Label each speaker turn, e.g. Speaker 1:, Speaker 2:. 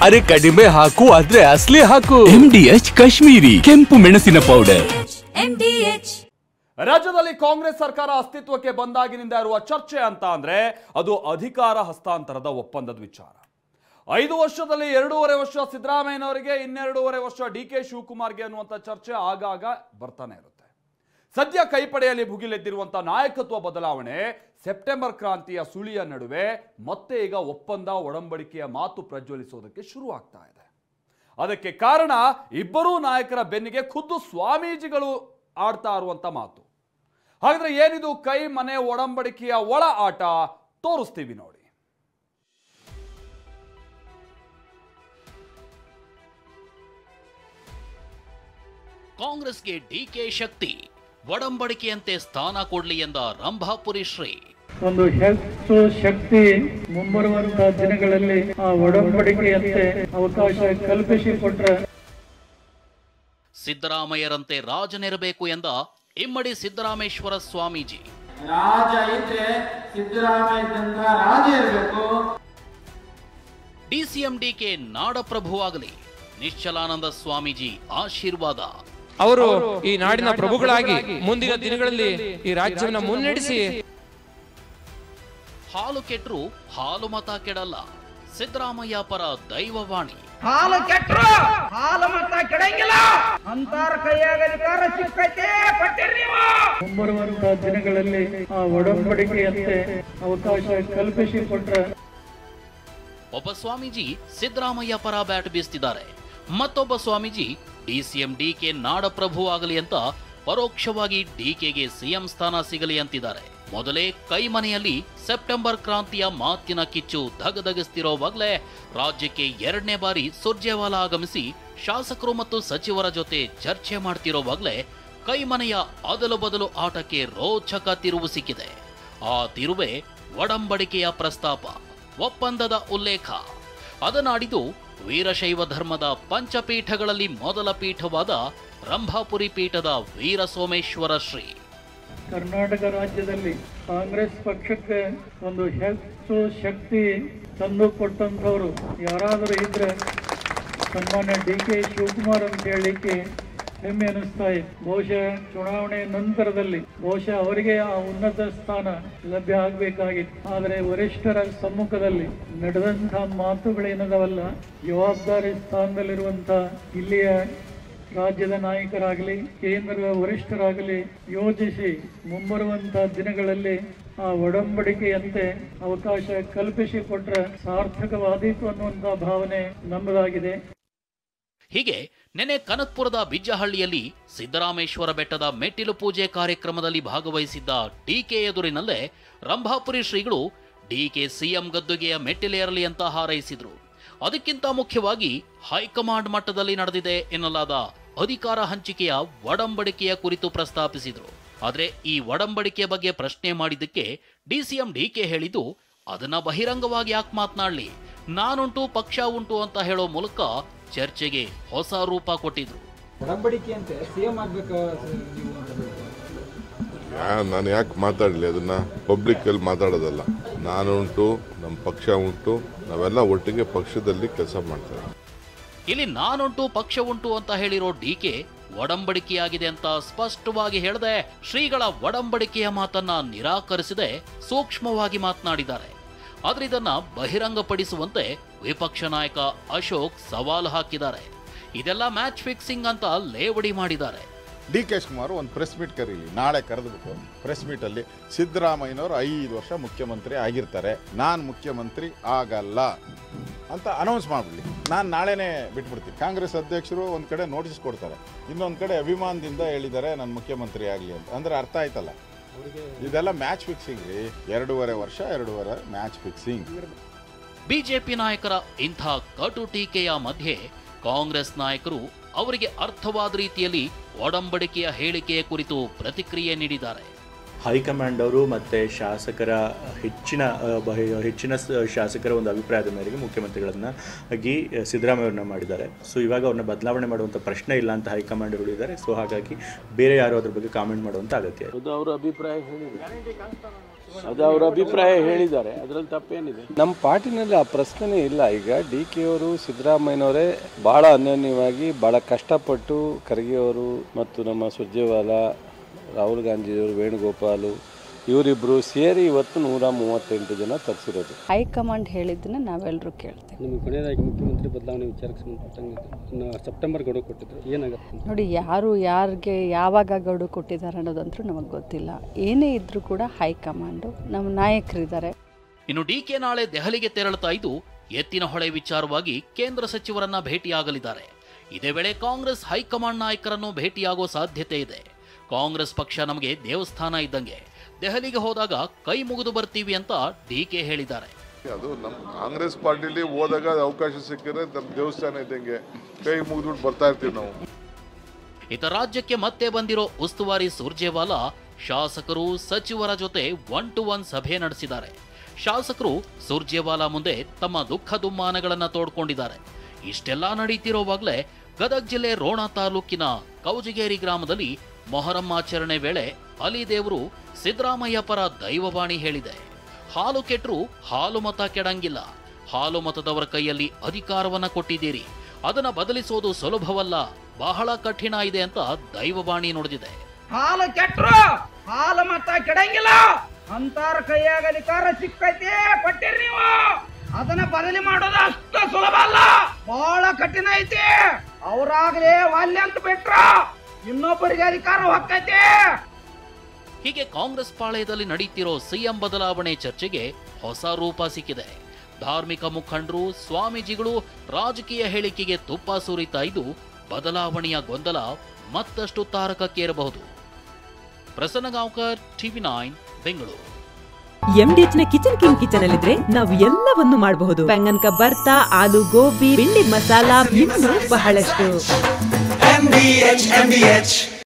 Speaker 1: ಅರೆ ಕಡಿಮೆ ಹಾಕು ಆದ್ರೆ ಅಸಲಿ ಹಾಕು. MDH ಕಾಶ್ಮೀರಿ ಕೆಂಪು ಮೆಣಸಿನ ಪೌಡರ್.
Speaker 2: ರಾಜ್ಯದಲ್ಲಿ ಕಾಂಗ್ರೆಸ್ ಸರ್ಕಾರ ಅಸ್ತಿತ್ವಕ್ಕೆ ಬಂದಾಗಿನಿಂದ ಇರುವ ಚರ್ಚೆ ಅಂತ ಅಂದ್ರೆ ಅದು ಅಧಿಕಾರ ಹಸ್ತಾಂತರದ ಒಪ್ಪಂದದ ವಿಚಾರ. 5 ವರ್ಷದಲ್ಲಿ 2.5 ವರ್ಷ ಸಿದ್ದರಾಮಯ್ಯನವರಿಗೆ, 2.5 ವರ್ಷ DK ಶಿವಕುಮಾರ್ಗೆ ಅನ್ನುವಂಥ ಚರ್ಚೆ ಆಗಾಗ ಬರ್ತಾನೆ ಇರುತ್ತೆ. ಸದ್ಯ ಕೈಪಡೆಯಲ್ಲಿ ಭುಗಿಲೆದ್ದಿರುವಂಥ ನಾಯಕತ್ವ ಬದಲಾವಣೆ, ಸೆಪ್ಟೆಂಬರ್ ಕ್ರಾಂತಿಯ ಸುಳಿಯ ನಡುವೆ ಮತ್ತೆ ಈಗ ಒಪ್ಪಂದ ಒಡಂಬಡಿಕೆಯ ಮಾತು ಪ್ರಜ್ವಲಿಸೋದಕ್ಕೆ ಶುರುವಾಗ್ತಾ ಇದೆ. ಅದಕ್ಕೆ ಕಾರಣ ಇಬ್ಬರೂ ನಾಯಕರ ಬೆನ್ನಿಗೆ ಖುದ್ದು ಸ್ವಾಮೀಜಿಗಳು ಆಡ್ತಾ ಇರುವಂಥ ಮಾತು. ಹಾಗಾದ್ರೆ ಏನಿದು ಕೈ ಮನೆ ಒಡಂಬಡಿಕೆಯ ಒಳ ಆಟ? ತೋರಿಸ್ತೀವಿ ನೋಡಿ.
Speaker 3: ಕಾಂಗ್ರೆಸ್ಗೆ DK ಶಕ್ತಿ, ಒಡಂಬಡಿಕೆಯಂತೆ ಸ್ಥಾನ ಕೊಡ್ಲಿ ಎಂದ ರಂಭಾಪುರಿ ಶ್ರೀ.
Speaker 4: ಒಂದು ಹೆಚ್ಚು ಶಕ್ತಿ ಮುಂಬರುವಂತಹ ದಿನಗಳಲ್ಲಿ ಆ ಒಡಂಬಡಿಕೆಯಂತೆ ಅವಕಾಶ ಕಲ್ಪಿಸಿಕೊಟ್ರೆ
Speaker 3: ಸಿದ್ದರಾಮಯ್ಯರಂತೆ ರಾಜನಿರಬೇಕು ಎಂದ ಇಮ್ಮಡಿ ಸಿದ್ದರಾಮೇಶ್ವರ ಸ್ವಾಮೀಜಿ.
Speaker 5: ರಾಜ ಇದ್ರೆ ಸಿದ್ದರಾಮಯ್ಯಂತ ರಾಜ ಇರಬೇಕು.
Speaker 3: DCM DK ನಾಡಪ್ರಭುವಾಗಲಿ, ನಿಶ್ಚಲಾನಂದ ಸ್ವಾಮೀಜಿ ಆಶೀರ್ವಾದ.
Speaker 6: ಅವರು ಈ ನಾಡಿನ ಪ್ರಭುಗಳಾಗಿ ಮುಂದಿನ ದಿನಗಳಲ್ಲಿ ಈ ರಾಜ್ಯವನ್ನು ಮುನ್ನಡೆಸಿ.
Speaker 3: ಹಾಲು ಕೆಟ್ಟರು ಹಾಲು ಮತ ಕೆಡಲ್ಲ, ಸಿದ್ದರಾಮಯ್ಯ ಪರ ದೈವವಾಣಿ.
Speaker 5: ಹಾಲು ಕೆಟ್ಟರು ಹಾಲು ಮತ ಕೆಡಂಗಿಲ್ಲ, ಅಂತಾರ ಕೈಯಾಗ ಅಧಿಕಾರ ಸಿಕ್ಕೈತೆ ಕೊಟ್ಟಿರಿ ನೀವು.
Speaker 4: ಮುಂಬರುವಂತಹ ದಿನಗಳಲ್ಲಿ ಆ ಒಡಂಬಡಿಕೆಯಂತೆ ಅವಕಾಶ ಕಲ್ಪಿಸಿಕೊಟ್ರೆ.
Speaker 3: ಒಬ್ಬ ಸ್ವಾಮೀಜಿ ಸಿದ್ದರಾಮಯ್ಯ ಪರ ಬ್ಯಾಟ್ ಬೀಸ್ತಿದ್ದಾರೆ, ಮತ್ತೊಬ್ಬ ಸ್ವಾಮೀಜಿ DCM DK ನಾಡಪ್ರಭುವಾಗಲಿ ಅಂತ ಪರೋಕ್ಷವಾಗಿ DKಗೆ CM ಸ್ಥಾನ ಸಿಗಲಿ ಅಂತಿದ್ದಾರೆ. ಮೊದಲೇ ಕೈಮನೆಯಲ್ಲಿ ಸೆಪ್ಟೆಂಬರ್ ಕ್ರಾಂತಿಯ ಮಾತಿನ ಕಿಚ್ಚು ಧಗಧಗಿಸ್ತಿರೋವಾಗಲೇ ರಾಜ್ಯಕ್ಕೆ 2ನೇ ಬಾರಿ ಸುರ್ಜೇವಾಲಾ ಆಗಮಿಸಿ ಶಾಸಕರು ಮತ್ತು ಸಚಿವರ ಜೊತೆ ಚರ್ಚೆ ಮಾಡ್ತಿರೋವಾಗಲೇ ಕೈಮನೆಯ ಅದಲು ಬದಲು ಆಟಕ್ಕೆ ರೋಚಕ ತಿರುವು ಸಿಕ್ಕಿದೆ. ಆ ತಿರುವೆ ಒಡಂಬಡಿಕೆಯ ಪ್ರಸ್ತಾಪ, ಒಪ್ಪಂದದ ಉಲ್ಲೇಖ. ಅದನಾಡಿದು ವೀರಶೈವ ಧರ್ಮದ ಪಂಚಪೀಠಗಳಲ್ಲಿ ಮೊದಲ ಪೀಠವಾದ ರಂಭಾಪುರಿ ಪೀಠದ ವೀರ ಸೋಮೇಶ್ವರ ಶ್ರೀ.
Speaker 4: ಕರ್ನಾಟಕ ರಾಜ್ಯದಲ್ಲಿ ಕಾಂಗ್ರೆಸ್ ಪಕ್ಷಕ್ಕೆ ಒಂದು ಹೆಚ್ಚು ಶಕ್ತಿ ತಂದು ಕೊಟ್ಟಂಥವ್ರು ಯಾರಾದರೂ ಇದ್ರೆ ಸನ್ಮಾನ್ಯ DK ಶಿವಕುಮಾರ್ ಅಂತ ಹೇಳಲಿಕ್ಕೆ ಹೆಮ್ಮೆ ಅನಿಸ್ತಾ ಇದೆ. ಬಹುಶಃ ಚುನಾವಣೆ ನಂತರದಲ್ಲಿ ಬಹುಶಃ ಅವರಿಗೆ ಆ ಉನ್ನತ ಸ್ಥಾನ ಲಭ್ಯ ಆಗಬೇಕಾಗಿತ್ತು. ಆದರೆ ವರಿಷ್ಠರ ಸಮ್ಮುಖದಲ್ಲಿ ನಡೆದಂತಹ ಮಾತುಗಳೇನದವಲ್ಲ, ಜವಾಬ್ದಾರಿ ಸ್ಥಾನದಲ್ಲಿರುವಂತಹ ಇಲ್ಲಿಯ ರಾಜ್ಯದ ನಾಯಕರಾಗಲಿ ಕೇಂದ್ರದ ವರಿಷ್ಠರಾಗಲಿ ಯೋಚಿಸಿ ಮುಂಬರುವಂತಹ ದಿನಗಳಲ್ಲಿ ಆ ಒಡಂಬಡಿಕೆಯಂತೆ ಅವಕಾಶ ಕಲ್ಪಿಸಿಕೊಟ್ರೆ ಸಾರ್ಥಕವಾದೀತು ಅನ್ನುವಂತಹ ಭಾವನೆ ನಮ್ಮದಾಗಿದೆ.
Speaker 3: ಹೀಗೆ ನೆನೆ ಕನಕಪುರದ ಬಿಜ್ಜಹಳ್ಳಿಯಲ್ಲಿ ಸಿದ್ದರಾಮೇಶ್ವರ ಬೆಟ್ಟದ ಮೆಟ್ಟಿಲು ಪೂಜೆ ಕಾರ್ಯಕ್ರಮದಲ್ಲಿ ಭಾಗವಹಿಸಿದ್ದ DK ಎದುರಿನಲ್ಲೇ ರಂಭಾಪುರಿ ಶ್ರೀಗಳು DK CM ಗದ್ದುಗೆಯ ಮೆಟ್ಟಿಲೇರಲಿ ಅಂತ ಹಾರೈಸಿದ್ರು. ಅದಕ್ಕಿಂತ ಮುಖ್ಯವಾಗಿ ಹೈಕಮಾಂಡ್ ಮಟ್ಟದಲ್ಲಿ ನಡೆದಿದೆ ಎನ್ನಲಾದ ಅಧಿಕಾರ ಹಂಚಿಕೆಯ ಒಡಂಬಡಿಕೆಯ ಕುರಿತು ಪ್ರಸ್ತಾಪಿಸಿದ್ರು. ಆದ್ರೆ ಈ ಒಡಂಬಡಿಕೆಯ ಬಗ್ಗೆ ಪ್ರಶ್ನೆ ಮಾಡಿದ್ದಕ್ಕೆ DCM DK ಹೇಳಿದ್ದು, ಅದನ್ನ ಬಹಿರಂಗವಾಗಿ ಯಾಕೆ ಮಾತನಾಡ್ಲಿ, ನಾನುಂಟು ಪಕ್ಷ ಉಂಟು ಅಂತ ಹೇಳೋ ಮೂಲಕ ಚರ್ಚೆಗೆ ಹೊಸ ರೂಪ ಕೊಟ್ಟಿದ್ರು.
Speaker 7: ನಾನು ಯಾಕೆ ಮಾತಾಡಲಿ, ಅದನ್ನ ಪಬ್ಲಿಕ್ ಅಲ್ಲಿ ಮಾತಾಡೋದಲ್ಲ. ನಾನುಂಟು, ನಮ್ಮ ಪಕ್ಷ ಉಂಟು, ನಾವೆಲ್ಲ ಒಟ್ಟಿಗೆ ಪಕ್ಷದಲ್ಲಿ ಕೆಲಸ ಮಾಡ್ತೇವೆ.
Speaker 3: ಇಲ್ಲಿ ನಾನುಂಟು ಪಕ್ಷ ಉಂಟು ಅಂತ ಹೇಳಿರೋ DK ಒಡಂಬಡಿಕೆಯಾಗಿದೆ ಅಂತ ಸ್ಪಷ್ಟವಾಗಿ ಹೇಳದೆ ಶ್ರೀಗಳ ಒಡಂಬಡಿಕೆಯ ಮಾತನ್ನ ನಿರಾಕರಿಸದೆ ಸೂಕ್ಷ್ಮವಾಗಿ ಮಾತನಾಡಿದ್ದಾರೆ. ಆದ್ರೆ ಇದನ್ನ ಬಹಿರಂಗಪಡಿಸುವಂತೆ ವಿಪಕ್ಷ ನಾಯಕ ಅಶೋಕ್ ಸವಾಲು ಹಾಕಿದ್ದಾರೆ. ಇದೆಲ್ಲ ಮ್ಯಾಚ್ ಫಿಕ್ಸಿಂಗ್ ಅಂತ ಲೇವಡಿ ಮಾಡಿದ್ದಾರೆ.
Speaker 8: DK ಶಿವಕುಮಾರ್ ಒಂದು ಪ್ರೆಸ್ ಮೀಟ್ ಕರೀಲಿ, ನಾಳೆ ಕರೆದ್ಬಿಟ್ಟು ಪ್ರೆಸ್ ಮೀಟಲ್ಲಿ ಸಿದ್ದರಾಮಯ್ಯನವರು 5 ವರ್ಷ ಮುಖ್ಯಮಂತ್ರಿ ಆಗಿರ್ತಾರೆ, ನಾನು ಮುಖ್ಯಮಂತ್ರಿ ಆಗಲ್ಲ ಅಂತ ಅನೌನ್ಸ್ ಮಾಡಿಬಿಡ್ಲಿ. ನಾನು ನಾಳೆನೇ ಬಿಟ್ಬಿಡ್ತೀನಿ. ಕಾಂಗ್ರೆಸ್ ಅಧ್ಯಕ್ಷರು ಒಂದು ಕಡೆ ನೋಟಿಸ್ ಕೊಡ್ತಾರೆ, ಇನ್ನೊಂದು ಕಡೆ ಅಭಿಮಾನದಿಂದ ಹೇಳಿದ್ದಾರೆ ನಾನು ಮುಖ್ಯಮಂತ್ರಿ ಆಗಲಿ ಅಂತ. ಅಂದರೆ ಅರ್ಥ ಆಯ್ತಲ್ಲ, ಇದೆಲ್ಲ ಮ್ಯಾಚ್ ಫಿಕ್ಸಿಂಗ್ ರೀ. 2.5 ವರ್ಷ ಮ್ಯಾಚ್ ಫಿಕ್ಸಿಂಗ್.
Speaker 3: ಬಿಜೆಪಿ ನಾಯಕರ ಇಂಥ ಕಟು ಟೀಕೆಯ ಮಧ್ಯೆ ಕಾಂಗ್ರೆಸ್ ನಾಯಕರು ಅವರಿಗೆ ಅರ್ಥವಾದ ರೀತಿಯಲ್ಲಿ ಒಡಂಬಡಿಕೆಯ ಹೇಳಿಕೆಯ ಕುರಿತು ಪ್ರತಿಕ್ರಿಯೆ ನೀಡಿದ್ದಾರೆ.
Speaker 9: ಹೈಕಮಾಂಡ್ ಅವರು ಮತ್ತು ಶಾಸಕರ ಹೆಚ್ಚಿನ ಶಾಸಕರ ಒಂದು ಅಭಿಪ್ರಾಯದ ಮೇರೆಗೆ ಮುಖ್ಯಮಂತ್ರಿಗಳನ್ನ ಆಗಿ ಸಿದ್ದರಾಮಯ್ಯವ್ರನ್ನ ಮಾಡಿದ್ದಾರೆ. ಸೊ ಇವಾಗ ಅವ್ರನ್ನ ಬದಲಾವಣೆ ಮಾಡುವಂಥ ಪ್ರಶ್ನೆ ಇಲ್ಲ ಅಂತ ಹೈಕಮಾಂಡ್ ಹೇಳಿದ್ದಾರೆ. ಸೊ ಹಾಗಾಗಿ ಬೇರೆ ಯಾರು ಅದ್ರ ಬಗ್ಗೆ ಕಾಮೆಂಟ್ ಮಾಡುವಂಥ ಅಗತ್ಯ.
Speaker 10: ಅವರ ಅಭಿಪ್ರಾಯ ಹೇಳಿದ್ರು. ಅದು ಅವರ ಅಭಿಪ್ರಾಯ ಹೇಳಿದ್ದಾರೆ, ಅದರಲ್ಲಿ ತಪ್ಪೇನಿದೆ. ನಮ್ಮ ಪಾರ್ಟಿನಲ್ಲಿ ಆ ಪ್ರಶ್ನೆನೇ ಇಲ್ಲ. ಈಗ DK ಅವರು ಸಿದ್ದರಾಮಯ್ಯನವರೇ ಬಹಳ ಅನ್ಯೋನ್ಯವಾಗಿ ಬಹಳ ಕಷ್ಟಪಟ್ಟು ಖರ್ಗೆ ಅವರು ಮತ್ತು ನಮ್ಮ ಸುರ್ಜೇವಾಲಾ, ರಾಹುಲ್ ಗಾಂಧಿಯವರು, ವೇಣುಗೋಪಾಲ್ ಇವರಿಬ್ಬರು ಸೇರಿ ಇವತ್ತು 138 ಜನ ತರಿಸಿರೋದು.
Speaker 11: ಹೈಕಮಾಂಡ್ ಹೇಳಿದ್ದನ್ನ ನಾವೆಲ್ಲರೂ ಕೇಳ್ತೇವೆ.
Speaker 12: ನಿಮಗೆ ಕೊನೆಯದಾಗಿ ಮುಖ್ಯಮಂತ್ರಿ ಬದಲಾವಣೆ ವಿಚಾರಕ್ಕೆ ಸಂಬಂಧಪಟ್ಟಂಗೆ ಸೆಪ್ಟೆಂಬರ್ ಗಡುವು ಕೊಟ್ಟಿದ್ರು, ಏನಾಗುತ್ತೆ
Speaker 11: ನೋಡಿ? ಯಾರಿಗೆ ಯಾವಾಗ ಗಡುವು ಕೊಟ್ಟಿದ್ದಾರೆ ಅನ್ನೋದಂತೂ ನಮಗೆ ಗೊತ್ತಿಲ್ಲ. ಏನೇ ಇದ್ರೂ ಕೂಡ ಹೈಕಮಾಂಡು ನಮ್ಮ ನಾಯಕರಿದ್ದಾರೆ.
Speaker 3: ಇನ್ನು DK ನಾಳೆ ದೆಹಲಿಗೆ ತೆರಳುತ್ತಾ ಇದ್ದು ಎತ್ತಿನಹೊಳೆ ವಿಚಾರವಾಗಿ ಕೇಂದ್ರ ಸಚಿವರನ್ನ ಭೇಟಿಯಾಗಲಿದ್ದಾರೆ. ಇದೇ ವೇಳೆ ಕಾಂಗ್ರೆಸ್ ಹೈಕಮಾಂಡ್ ನಾಯಕರನ್ನು ಭೇಟಿಯಾಗೋ ಸಾಧ್ಯತೆ ಇದೆ. ಕಾಂಗ್ರೆಸ್ ಪಕ್ಷ ನಮಗೆ ದೇವಸ್ಥಾನ ಇದ್ದಂಗೆ, ದೆಹಲಿಗೆ ಹೋದಾಗ ಕೈ ಮುಗಿದು ಬರ್ತೀವಿ ಅಂತ DK ಹೇಳಿದ್ದಾರೆ.
Speaker 7: ಅದು ನಮ್ಮ ಕಾಂಗ್ರೆಸ್ ಪಾರ್ಟಿಲಿ ಹೋದಾಗ ಅವಕಾಶ ಸಿಕ್ಕಿದ್ರೆ ನಮ್ಮ ದೇವಸ್ಥಾನ ಇದ್ದಂಗೆ ಕೈ ಮುಗಿದ್ಬಿಟ್ಟು ಬರ್ತಾ ಇರ್ತೀವಿ ನಾವು.
Speaker 3: ಇತ ರಾಜ್ಯಕ್ಕೆ ಮತ್ತೆ ಬಂದಿರೋ ಉಸ್ತುವಾರಿ ಸುರ್ಜೇವಾಲಾ ಶಾಸಕರು ಸಚಿವರ ಜೊತೆ 1-to-1 ಸಭೆ ನಡೆಸಿದ್ದಾರೆ. ಶಾಸಕರು ಸುರ್ಜೇವಾಲಾ ಮುಂದೆ ತಮ್ಮ ದುಃಖ ದುಮ್ಮಾನಗಳನ್ನ ತೋಡ್ಕೊಂಡಿದ್ದಾರೆ. ಇಷ್ಟೆಲ್ಲಾ ನಡೀತಿರೋವಾಗಲೇ ಗದಗ ಜಿಲ್ಲೆ ರೋಣ ತಾಲೂಕಿನ ಕೌಜಿಗೇರಿ ಗ್ರಾಮದಲ್ಲಿ ಮೊಹರಂ ಆಚರಣೆ ವೇಳೆ ಅಲಿದೇವರು ಸಿದ್ದರಾಮಯ್ಯ ಪರ ದೈವವಾಣಿ ಹೇಳಿದೆ. ಹಾಲು ಕೆಟ್ಟರೂ ಹಾಲು ಮತ ಕೆಡಂಗಿಲ್ಲ. ಹಾಲು ಮತದವರ ಕೈಯಲ್ಲಿ ಅಧಿಕಾರವನ್ನ ಕೊಟ್ಟಿದ್ದೀರಿ, ಅದನ್ನ ಬದಲಿಸೋದು ಸುಲಭವಲ್ಲ, ಬಹಳ ಕಠಿಣ ಇದೆ ಅಂತ ದೈವವಾಣಿ ನುಡಿದಿದೆ.
Speaker 5: ಹಾಲು ಕೆಟ್ಟರು ಹಾಲು ಮತ ಕೆಡಂಗಿಲ್ಲ, ಅಂತಾರ ಕೈಯಾಗ ಅಧಿಕಾರ ಸಿಕ್ಕೈತಿ, ಕೊಟ್ಟಿರಿ ನೀವು, ಅದನ್ನ ಬದಲಿ ಮಾಡೋದು ಅಷ್ಟು ಸುಲಭ ಅಲ್ಲ, ಬಹಳ ಕಠಿಣ ಐತಿ. ಅವ್ರಾಗ್ಲೇ ವಾಲ್ಯ ಅಂತ ಬಿಟ್ರ ಇನ್ನೊಬ್ಬರಿಗೆ ಅಧಿಕಾರ ಹೊಕ್ಕೈತಿ.
Speaker 3: ಹೀಗೆ ಕಾಂಗ್ರೆಸ್ ಪಾಳೆಯದಲ್ಲಿ ನಡೀತಿರೋ ಸಿಎಂ ಬದಲಾವಣೆ ಚರ್ಚೆಗೆ ಹೊಸ ರೂಪ ಸಿಕ್ಕಿದೆ. ಧಾರ್ಮಿಕ ಮುಖಂಡರು, ಸ್ವಾಮೀಜಿಗಳು ರಾಜಕೀಯ ಹೇಳಿಕೆಗೆ ತುಪ್ಪ ಸುರಿತಾ ಇದ್ದು ಬದಲಾವಣೆಯ ಗೊಂದಲ ಮತ್ತಷ್ಟು ತಾರಕಕ್ಕೇರಬಹುದು. ಪ್ರಸನ್ನ ಗಾಂವ್ಕರ್, TV9 ಬೆಂಗಳೂರು.
Speaker 13: MDH ನ ಕಿಚನ್ ಅಲ್ಲಿದ್ರೆ ನಾವು ಎಲ್ಲವನ್ನು ಮಾಡಬಹುದು. ಬೆಂಗನ್ ಕಾ ಬರ್ತಾ, ಆಲೂ ಗೋಬಿ, ಭಿಂಡಿ ಮಸಾಲಾ, ಇನ್ನೂ ಬಹಳಷ್ಟು. MDH